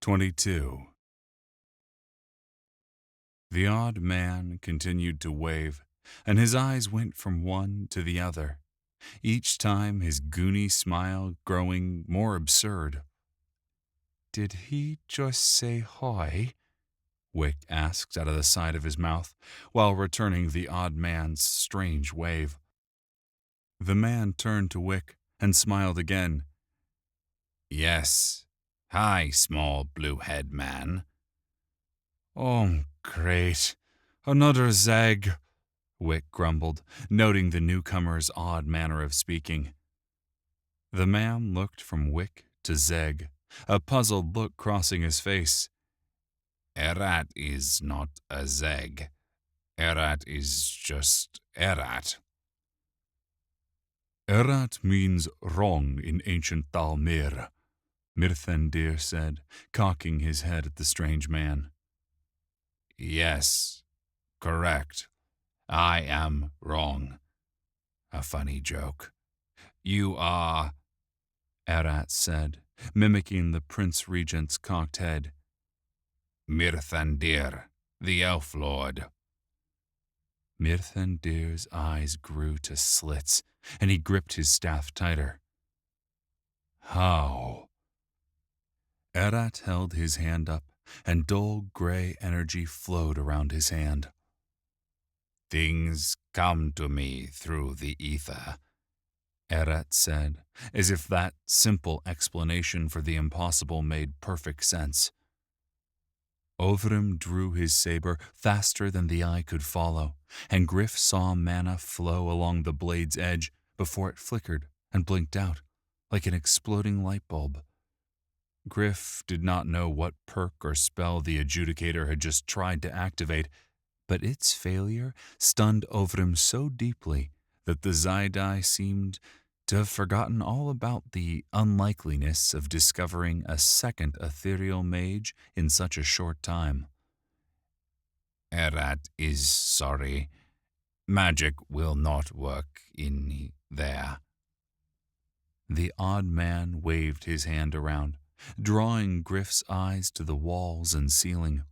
22. The odd man continued to wave, and his eyes went from one to the other, each time his goony smile growing more absurd. "Did he just say hi?" Wick asked out of the side of his mouth, while returning the odd man's strange wave. The man turned to Wick and smiled again. "Yes. Hi, small blue-head man." "Oh, great. Another Zeg," Wick grumbled, noting the newcomer's odd manner of speaking. The man looked from Wick to Zeg, a puzzled look crossing his face. "Erat is not a Zeg. Erat is just Erat." "Erat means wrong in ancient Dalmir," Mirthandir said, cocking his head at the strange man. "Yes, correct. I am wrong. A funny joke. You are," Erat said, mimicking the Prince Regent's cocked head. "Mirthandir, the Elf Lord." Mirthandir's eyes grew to slits, and he gripped his staff tighter. "How?" Erat held his hand up, and dull gray energy flowed around his hand. "Things come to me through the ether," Erat said, as if that simple explanation for the impossible made perfect sense. Ovrim drew his saber faster than the eye could follow, and Gryph saw mana flow along the blade's edge before it flickered and blinked out, like an exploding light bulb. Gryph did not know what perk or spell the adjudicator had just tried to activate, but its failure stunned Ovrim so deeply that the Zaidai seemed to have forgotten all about the unlikeliness of discovering a second ethereal mage in such a short time. "Erat is sorry. Magic will not work in there." The odd man waved his hand around, drawing Gryph's eyes to the walls and ceiling.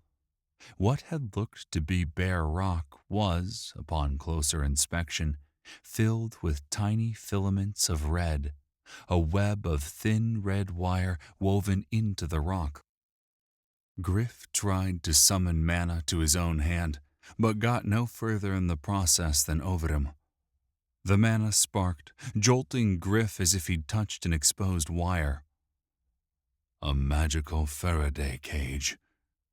What had looked to be bare rock was, upon closer inspection, filled with tiny filaments of red, a web of thin red wire woven into the rock. Gryph tried to summon mana to his own hand, but got no further in the process than Ovrim. The mana sparked, jolting Gryph as if he'd touched an exposed wire. "A magical Faraday cage,"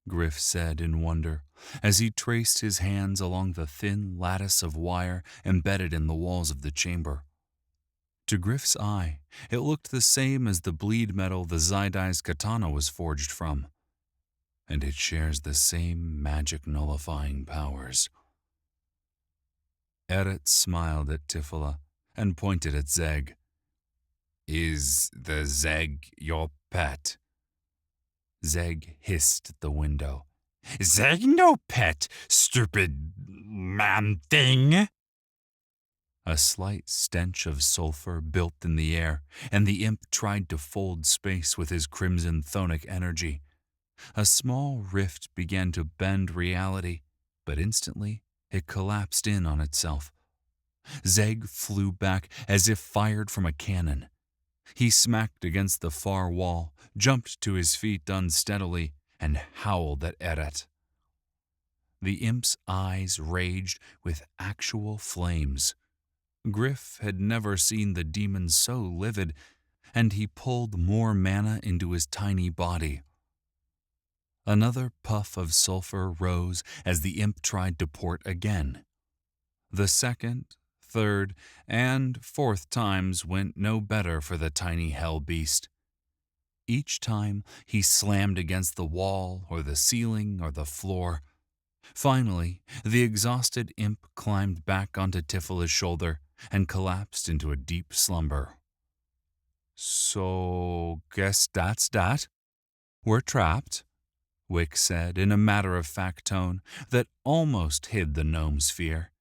Gryph said in wonder, as he traced his hands along the thin lattice of wire embedded in the walls of the chamber. To Gryph's eye, it looked the same as the bleed metal the Zaidai's katana was forged from, and it shares the same magic nullifying powers. Erat smiled at Tifla and pointed at Zeg. "Is the Zeg your pet?" Zeg hissed at the window. "Zeg no pet, stupid man thing!" A slight stench of sulfur built in the air, and the imp tried to fold space with his crimson thonic energy. A small rift began to bend reality, but instantly it collapsed in on itself. Zeg flew back as if fired from a cannon. He smacked against the far wall, jumped to his feet unsteadily, and howled at Erat. The imp's eyes raged with actual flames. Gryph had never seen the demon so livid, and he pulled more mana into his tiny body. Another puff of sulfur rose as the imp tried to port again. The second, third, and fourth times went no better for the tiny hell beast. Each time he slammed against the wall or the ceiling or the floor. Finally, the exhausted imp climbed back onto Tifla's shoulder and collapsed into a deep slumber. "So, guess that's that. We're trapped," Wick said in a matter-of-fact tone that almost hid the gnome's fear.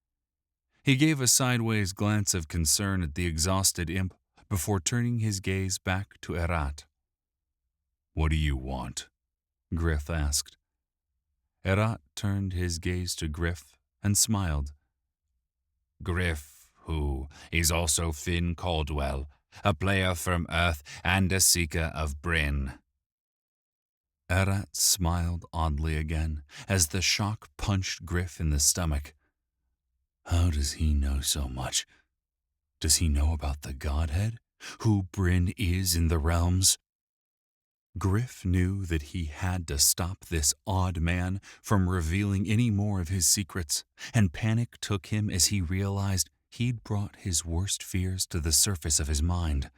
He gave a sideways glance of concern at the exhausted imp before turning his gaze back to Erat. "What do you want?" Gryph asked. Erat turned his gaze to Gryph and smiled. Gryph, who is also Finn Caldwell, a player from Earth and a seeker of Bryn. Erat smiled oddly again as the shock punched Gryph in the stomach. How does he know so much? Does he know about the Godhead? Who Bryn is in the realms? Gryph knew that he had to stop this odd man from revealing any more of his secrets, and panic took him as he realized he'd brought his worst fears to the surface of his mind.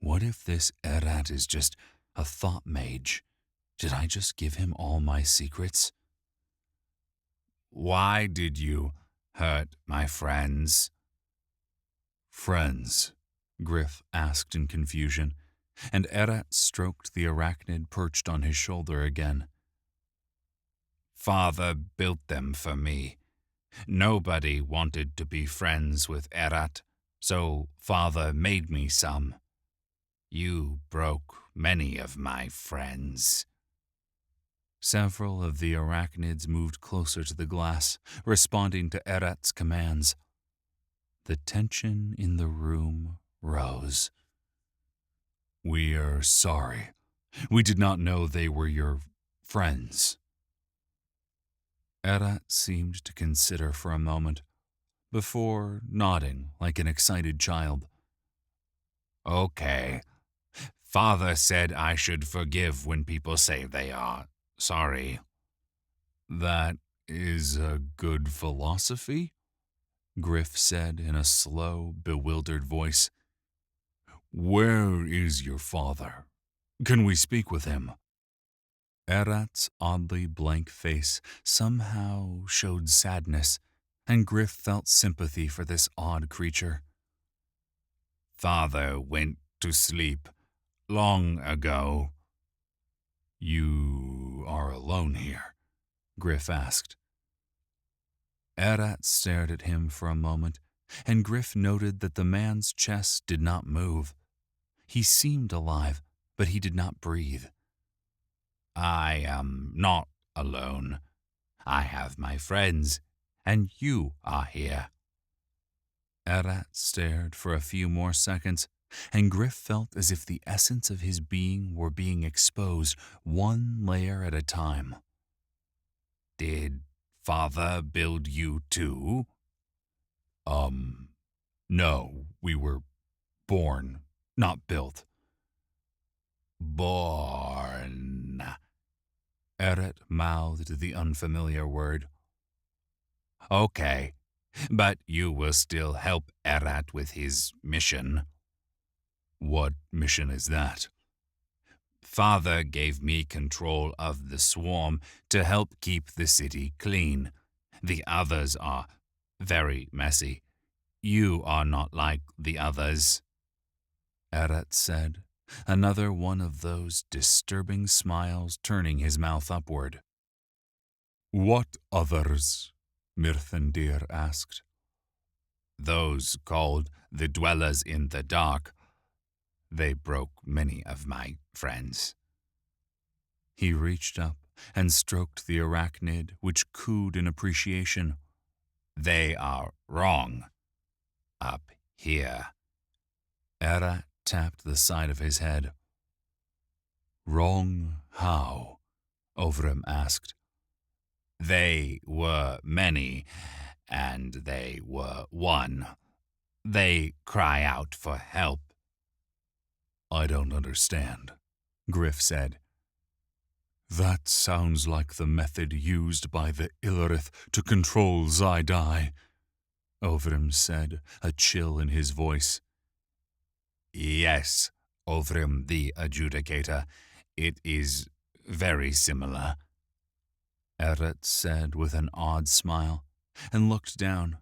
What if this Erat is just a thought mage? Did I just give him all my secrets? Why did you hurt my friends? Friends? Gryph asked in confusion, and Erat stroked the arachnid perched on his shoulder again. Father built them for me. Nobody wanted to be friends with Erat, so Father made me some. You broke many of my friends. Several of the arachnids moved closer to the glass, responding to Erat's commands. The tension in the room rose. We are sorry. We did not know they were your friends. Erat seemed to consider for a moment, before nodding like an excited child. Okay. Father said I should forgive when people say they are sorry. That is a good philosophy, Gryph said in a slow, bewildered voice. Where is your father? Can we speak with him? Erat's oddly blank face somehow showed sadness, and Gryph felt sympathy for this odd creature. Father went to sleep long ago. You are alone here? Gryph asked. Erat stared at him for a moment, and Gryph noted that the man's chest did not move. He seemed alive, but he did not breathe. I am not alone. I have my friends, and you are here. Erat stared for a few more seconds, and Gryph felt as if the essence of his being were being exposed one layer at a time. Did Father build you too? No, we were born, not built. Born. Erat mouthed the unfamiliar word. Okay, but you will still help Erat with his mission. What mission is that? Father gave me control of the swarm to help keep the city clean. The others are very messy. You are not like the others. Erat said, another one of those disturbing smiles turning his mouth upward. What others? Mirthandir asked. Those called the Dwellers in the Dark. They broke many of my friends. He reached up and stroked the arachnid, which cooed in appreciation. They are wrong. Up here. Erat tapped the side of his head. Wrong how? Ovrim asked. They were many, and they were one. They cry out for help. I don't understand, Gryph said. That sounds like the method used by the Illerith to control Zaidai, Ovrim said, a chill in his voice. Yes, Ovrim the Adjudicator. It is very similar, Erat said with an odd smile, and looked down,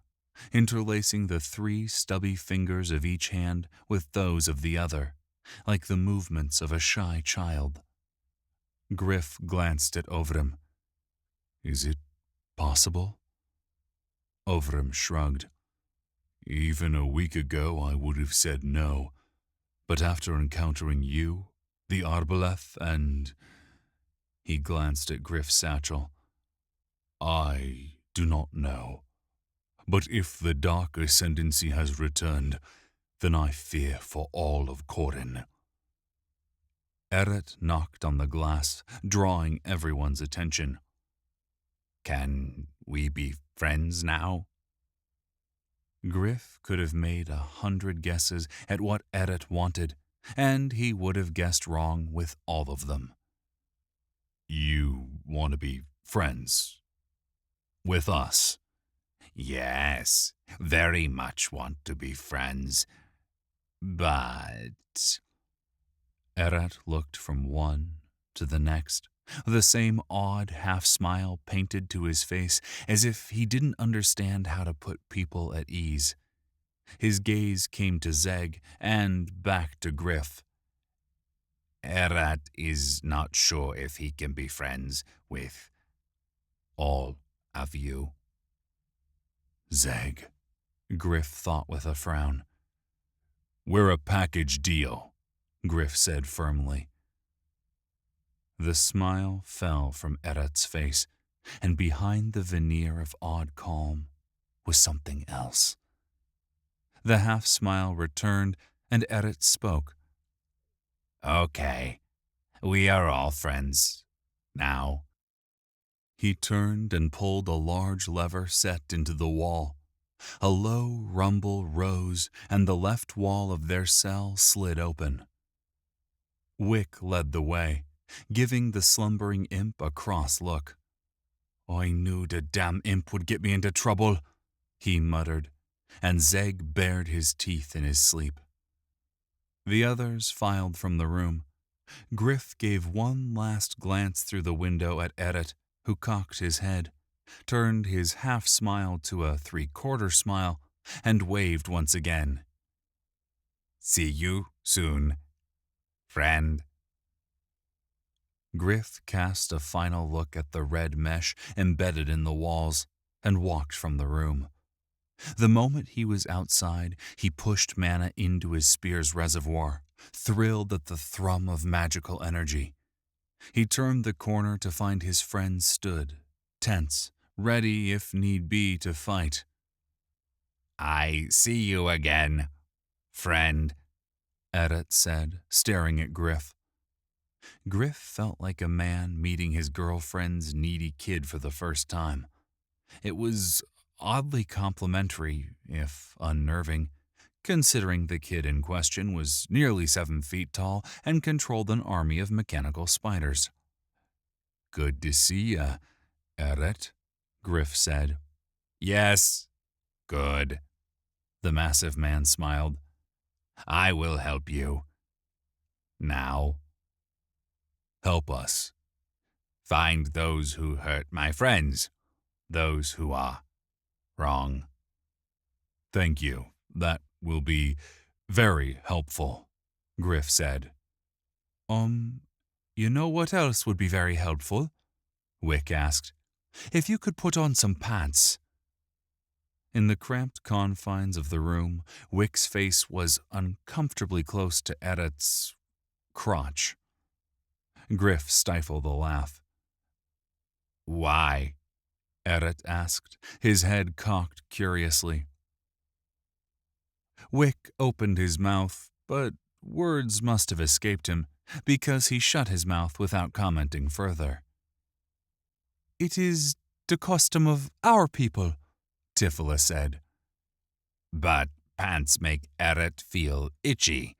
interlacing the 3 stubby fingers of each hand with those of the other, like the movements of a shy child. Gryph glanced at Ovrim. Is it possible? Ovrim shrugged. Even a week ago I would have said no, but after encountering you, the Arbaleth, and He glanced at Gryph's satchel. I do not know. But if the dark ascendancy has returned, then I fear for all of Corin. Eret knocked on the glass, drawing everyone's attention. Can we be friends now? Gryph could have made 100 guesses at what Eret wanted, and he would have guessed wrong with all of them. You want to be friends with us? Yes, very much want to be friends. But... Eret looked from one to the next, the same odd half-smile painted to his face as if he didn't understand how to put people at ease. His gaze came to Zeg and back to Gryph. Eret is not sure if he can be friends with all of you. Zeg, Gryph thought with a frown. We're a package deal, Gryph said firmly. The smile fell from Eret's face, and behind the veneer of odd calm was something else. The half-smile returned, and Eret spoke. Okay, we are all friends now. He turned and pulled a large lever set into the wall. A low rumble rose, and the left wall of their cell slid open. Wick led the way, giving the slumbering imp a cross look. I knew the damn imp would get me into trouble, he muttered, and Zeg bared his teeth in his sleep. The others filed from the room. Gryph gave one last glance through the window at Eret, who cocked his head, turned his half-smile to a three-quarter smile, and waved once again. See you soon, friend. Gryph cast a final look at the red mesh embedded in the walls and walked from the room. The moment he was outside, he pushed mana into his spear's reservoir, thrilled at the thrum of magical energy. He turned the corner to find his friend stood, tense, ready if need be to fight. I see you again, friend, Eret said, staring at Gryph. Gryph felt like a man meeting his girlfriend's needy kid for the first time. It was oddly complimentary, if unnerving, considering the kid in question was nearly 7 feet tall and controlled an army of mechanical spiders. Good to see ya, Eret, Gryph said. Yes, good, the massive man smiled. I will help you. Now, help us. Find those who hurt my friends, those who are wrong. Thank you. That will be very helpful, Gryph said. You know what else would be very helpful? Wick asked. If you could put on some pants. In the cramped confines of the room, Wick's face was uncomfortably close to Eret's crotch. Gryph stifled a laugh. Why? Eret asked, his head cocked curiously. Wick opened his mouth, but words must have escaped him, because he shut his mouth without commenting further. It is the custom of our people, Tifila said. But pants make Eret feel itchy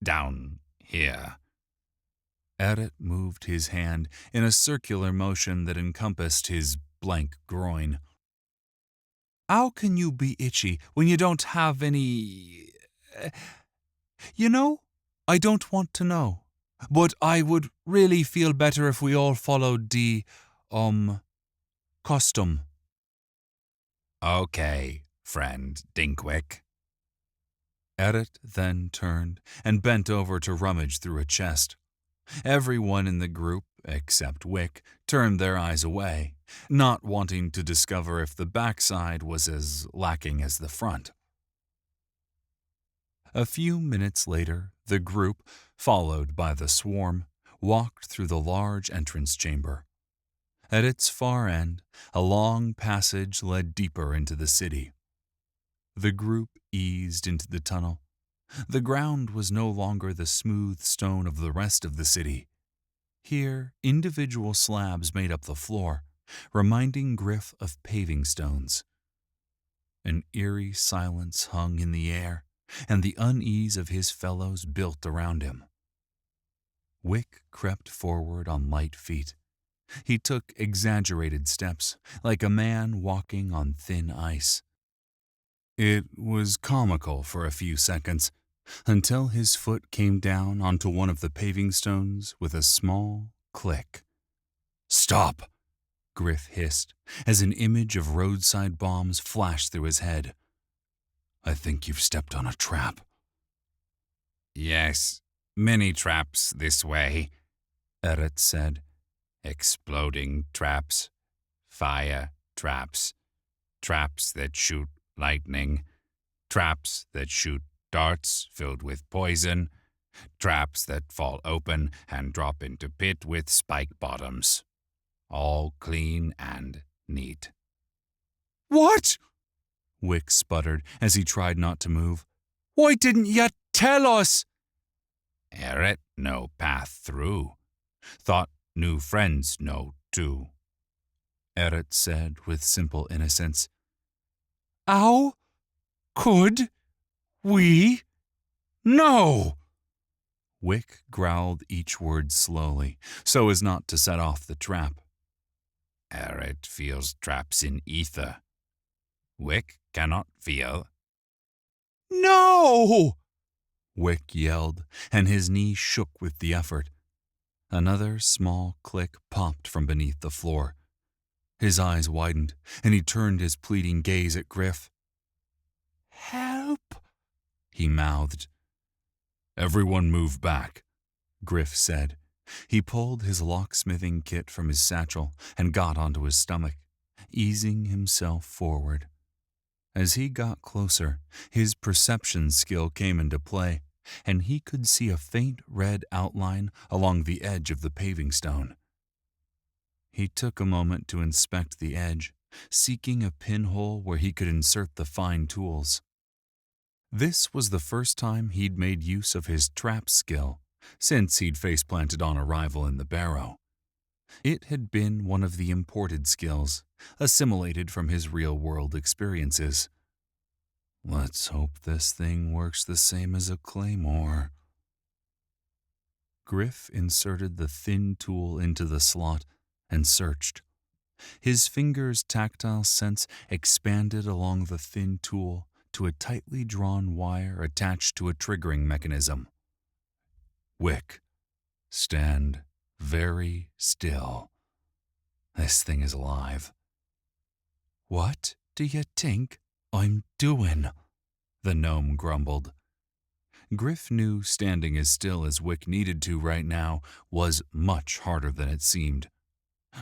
down here. Eret moved his hand in a circular motion that encompassed his blank groin. How can you be itchy when you don't have any... You know, I don't want to know, but I would really feel better if we all followed the, custom. Okay, friend Dinkwick. Eret then turned and bent over to rummage through a chest. Everyone in the group, except Wick, turned their eyes away, not wanting to discover if the backside was as lacking as the front. A few minutes later, the group, followed by the swarm, walked through the large entrance chamber. At its far end, a long passage led deeper into the city. The group eased into the tunnel. The ground was no longer the smooth stone of the rest of the city. Here, individual slabs made up the floor, reminding Gryph of paving stones. An eerie silence hung in the air, and the unease of his fellows built around him. Wick crept forward on light feet. He took exaggerated steps, like a man walking on thin ice. It was comical for a few seconds, until his foot came down onto one of the paving stones with a small click. "Stop!" Gryph hissed, as an image of roadside bombs flashed through his head. "I think you've stepped on a trap." "Yes, many traps this way," Eret said. "Exploding traps, fire traps, traps that shoot lightning, traps that shoot darts filled with poison, traps that fall open and drop into pit with spike bottoms. All clean and neat." "What?" Wick sputtered as he tried not to move. "Why didn't you tell us?" "Eret no path through. Thought new friends know too," Eret said with simple innocence. "How could we know?" Wick growled each word slowly, so as not to set off the trap. "Eret feels traps in ether. Wick cannot feel." "No!" Wick yelled, and his knee shook with the effort. Another small click popped from beneath the floor. His eyes widened, and he turned his pleading gaze at Gryph. "Help," he mouthed. "Everyone move back," Gryph said. He pulled his locksmithing kit from his satchel and got onto his stomach, easing himself forward. As he got closer, his perception skill came into play, and he could see a faint red outline along the edge of the paving stone. He took a moment to inspect the edge, seeking a pinhole where he could insert the fine tools. This was the first time he'd made use of his trap skill since he'd face-planted on arrival in the Barrow. It had been one of the imported skills, assimilated from his real-world experiences. Let's hope this thing works the same as a claymore. Gryph inserted the thin tool into the slot and searched. His fingers' tactile sense expanded along the thin tool to a tightly drawn wire attached to a triggering mechanism. "Wick, stand very still. This thing is alive." "What do you think I'm doing?" the gnome grumbled. Gryph knew standing as still as Wick needed to right now was much harder than it seemed.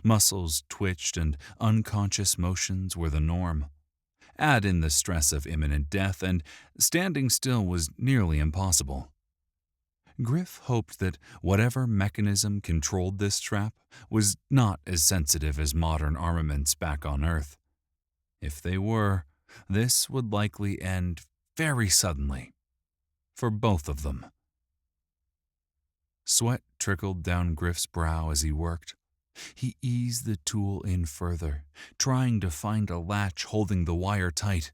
Muscles twitched and unconscious motions were the norm. Add in the stress of imminent death, and standing still was nearly impossible. Gryph hoped that whatever mechanism controlled this trap was not as sensitive as modern armaments back on Earth. If they were, this would likely end very suddenly. For both of them. Sweat trickled down Gryph's brow as he worked. He eased the tool in further, trying to find a latch holding the wire tight.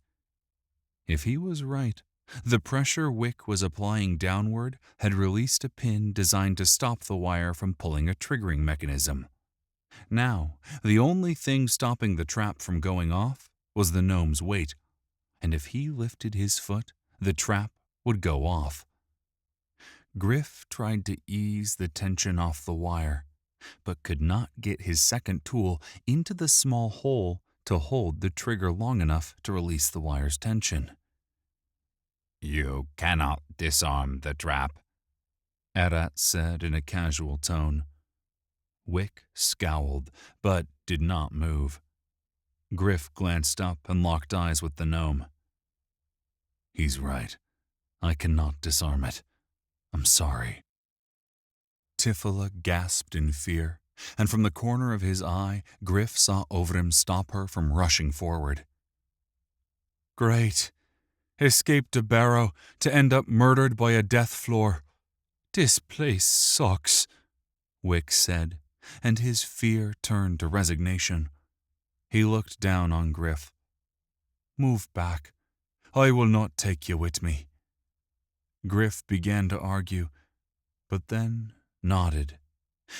If he was right, the pressure Wick was applying downward had released a pin designed to stop the wire from pulling a triggering mechanism. Now, the only thing stopping the trap from going off was the gnome's weight, and if he lifted his foot, the trap would go off. Gryph tried to ease the tension off the wire, but could not get his second tool into the small hole to hold the trigger long enough to release the wire's tension. "You cannot disarm the trap," Arat said in a casual tone. Wick scowled, but did not move. Gryph glanced up and locked eyes with the gnome. "He's right. I cannot disarm it. I'm sorry." Tifila gasped in fear, and from the corner of his eye, Gryph saw Overim stop her from rushing forward. Great. Escaped to Barrow to end up murdered by a death floor. This place sucks, Wick said, and his fear turned to resignation. He looked down on Gryph. Move back. I will not take you with me. Gryph began to argue, but then nodded.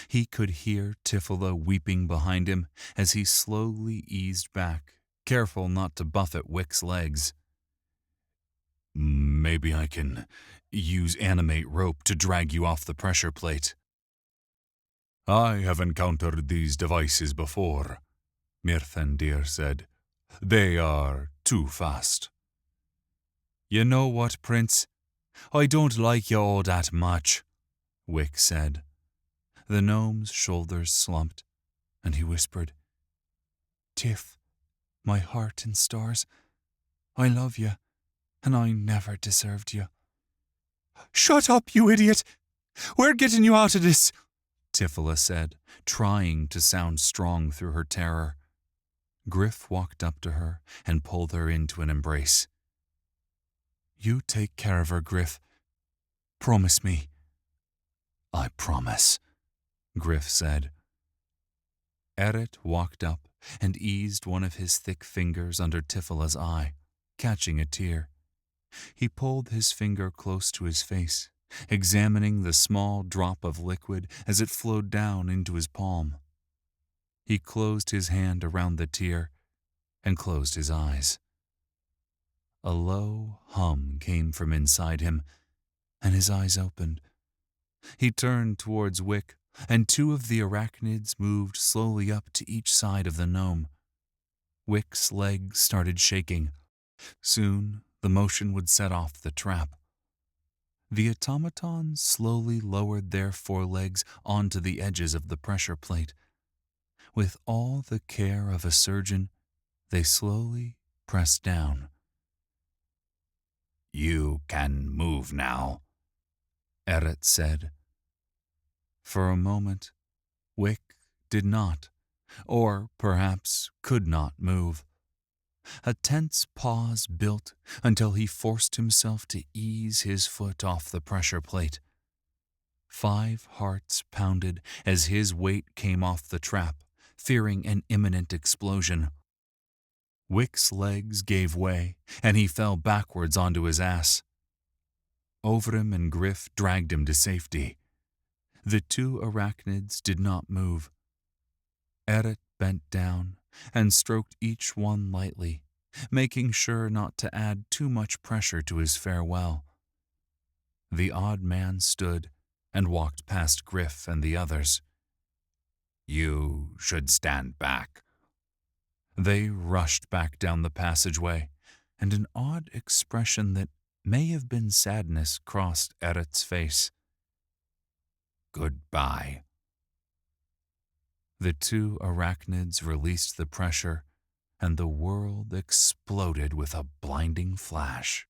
He could hear Tifila weeping behind him as he slowly eased back, careful not to buffet Wick's legs. Maybe I can use animate rope to drag you off the pressure plate. I have encountered these devices before, Mirthandir said. They are too fast. You know what, Prince? I don't like you all that much, Wick said. The gnome's shoulders slumped, and he whispered, Tiff, my heart and stars, I love you, and I never deserved you. Shut up, you idiot! We're getting you out of this, Tifila said, trying to sound strong through her terror. Gryph walked up to her and pulled her into an embrace. You take care of her, Gryph. Promise me. I promise, Gryph said. Eret walked up and eased one of his thick fingers under Tifila's eye, catching a tear. He pulled his finger close to his face, examining the small drop of liquid as it flowed down into his palm. He closed his hand around the tear and closed his eyes. A low hum came from inside him, and his eyes opened. He turned towards Wick, and two of the arachnids moved slowly up to each side of the gnome. Wick's legs started shaking. Soon, the motion would set off the trap. The automatons slowly lowered their forelegs onto the edges of the pressure plate. With all the care of a surgeon, they slowly pressed down. You can move now, Eret said. For a moment, Wick did not, or perhaps could not move. A tense pause built until he forced himself to ease his foot off the pressure plate. 5 hearts pounded as his weight came off the trap, fearing an imminent explosion. Wick's legs gave way, and he fell backwards onto his ass. Overim and Gryph dragged him to safety. The 2 arachnids did not move. Eret bent down and stroked each one lightly, making sure not to add too much pressure to his farewell. The odd man stood and walked past Gryph and the others. You should stand back. They rushed back down the passageway, and an odd expression that may have been sadness crossed Eret's face. Goodbye. The 2 arachnids released the pressure, and the world exploded with a blinding flash.